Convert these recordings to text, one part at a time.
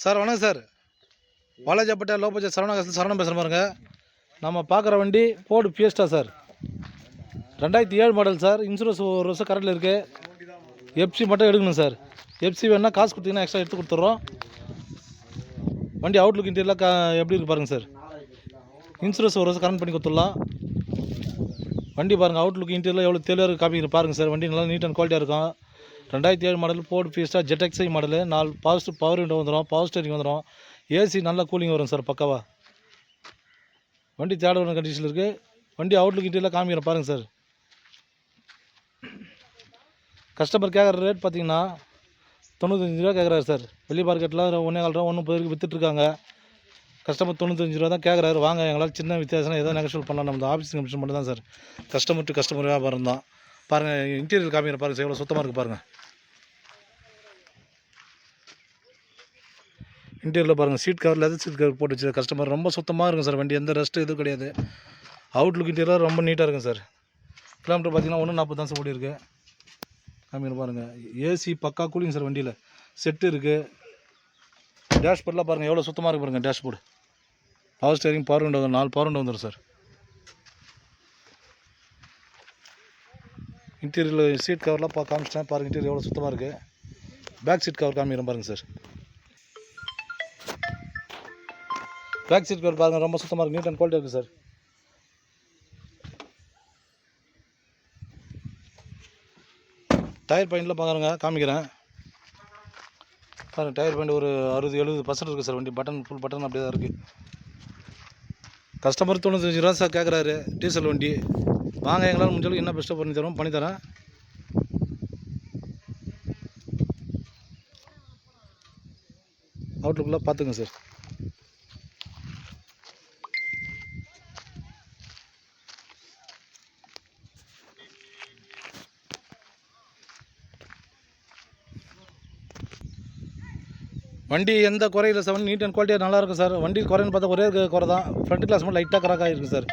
Sir வணக்கம் sir. Walajapet low budget Saravanan பேசுகிற பாருங்க. நம்ம பார்க்குற வண்டி Ford Fiesta sir. 2007 model sir. Insurance ஒரு வருஷம் கரெக்டில் இருக்குது. எஃப்சி மட்டும் எடுக்கணும் சார். எஃப்சி வேணா காசு கொடுத்தீங்கன்னா எக்ஸ்ட்ரா எடுத்து கொடுத்துட்றோம். வண்டி அவுட்லுக் இன்டீரியர்லாம் எப்படி இருக்குது பாருங்கள் சார். இன்சூரன்ஸ் ஒரு வருஷம் கரண்ட் பண்ணி கொடுத்துடலாம். வண்டி பாருங்கள், அவுட்லுக் இன்டீரியர் எவ்வளோ தெளிவாக காப்பி பாருங்கள் சார். வண்டி நல்லா நீட் அண்ட் குவாலிட்டியாக இருக்கும். 2007 model Ford Fiesta ZXi model. 4 positive power window வந்துடும், பவர் ஸ்டேரிங் வந்துடும், ஏசி நல்லா கூலிங் வரும் சார் பக்காவா. வண்டி தேர்ட் கண்டிஷனில் இருக்குது. வண்டி அவுட்லுக் இன்டீரியர்லாம் காமிக்கிறேன் பாருங்கள் சார். கஸ்டமர் கேட்குற ரேட் பார்த்தீங்கன்னா 95 ரூபா கேட்குறாரு சார். வெளி மார்க்கெட்டில் 1.25 ரூபா 1.30 ரூபாய்க்கு விற்றுட்ருக்காங்க. கஸ்டமர் 95 ரூபா தான் கேட்குறாரு. வாங்க, எங்களால் சின்ன வித்தியாசம் ஏதோ நெகோஷியேட் பண்ணலாம். நம்ம ஆஃபீஸ் கமிஷன் மட்டும் தான் சார். கஸ்டமர் டு கஸ்டமர் வியாபாரம் தான். பாருங்கள், இன்டீரியர் காமிக்கிறேன் பாருங்கள் சார். எவ்வளோ சுத்தமாக இருக்குது பாருங்கள். இன்டீரியரில் பாருங்கள், seat cover leather seat cover போட்டு வச்சு கஸ்டமர் ரொம்ப சுத்தமாக இருக்கும் சார். வண்டி எந்த ரெஸ்ட்டு எதுவும் கிடையாது. அவுட்லுக் இன்டீரியர் ரொம்ப நீட்டாக இருக்கும் சார். கிலோமீட்டர் பார்த்தீங்கன்னா 140 தான் சார் ஓடி இருக்குது. காமிக்கிறேன் பாருங்கள். ஏசி பக்கா கூலிங் சார். வண்டியில் செட்டு இருக்குது. டேஷ்போர்ட்லாம் பாருங்கள் எவ்வளோ சுத்தமாக இருக்குது பாருங்கள். Dashboard, power steering, power window, 4 power window வந்துடும் சார். இன்டீரியரில் சீட் கவர்லாம் காமிச்சிட்டேன் பாருங்கள். இன்டீரியர் எவ்வளோ சுத்தமாக இருக்குது. பேக் சீட் கவர் காமிக்கிறேன் பாருங்கள் சார். பேக் சீட் கவர் பாருங்கள், ரொம்ப சுத்தமாக இருக்குது. நீட் அண்ட் குவாலிட்டி இருக்குது சார். டயர் பாயிண்ட்லாம் பாருங்க, காமிக்கிறேன் பாருங்கள். டயர் பாயிண்ட் ஒரு 60-70% இருக்குது சார். வண்டி பட்டன் ஃபுல் பட்டன் அப்படியே தான் இருக்குது. கஸ்டமர் 95 ரூபா சார் கேட்குறாரு. டீசல் வண்டி. வாங்க, எங்களால் முடிஞ்சாலும் என்ன பெஸ்ட்டாக பண்ணித்தரேன். அவுட்லுக்கெலாம் பார்த்துங்க சார். வண்டி எந்த குறையில சார். நீட் அண்ட் குவாலிட்டியாக நல்லாயிருக்கும் சார். வண்டி குறைன்னு பார்த்தா ஒரே குறை தான், ஃப்ரண்ட் கிளாஸ் மட்டும் லைட்டாக கிராக் ஆகிருக்கு சார்.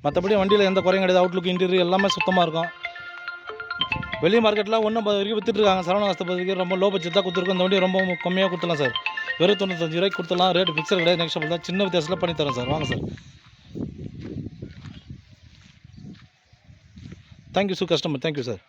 மற்றபடி வண்டியில் எந்த குறையும் கிடையாது. அவுட்லுக் இன்டீரியர் எல்லாமே சுத்தமாக இருக்கும். வெளி மார்க்கெட்டில் 1.50 வரைக்கும் விற்றுட்ருக்காங்க. சரவண வரைக்கும் ரொம்ப லோ பட்ஜெட் தான் கொடுத்துருக்கோம். இந்த வண்டி ரொம்ப கம்மியாக கொடுத்துலாம் சார். வெறும் 95 ரூபாய்க்கு கொடுத்துலாம். ரேட்டு ஃபிக்ஸர் கிடையாது, நெக்ஸ்ட் தான். சின்ன வித்தியாசத்தில் பண்ணித்தரேன் சார். வாங்க sir. Thank you sir customer. Thank you sir.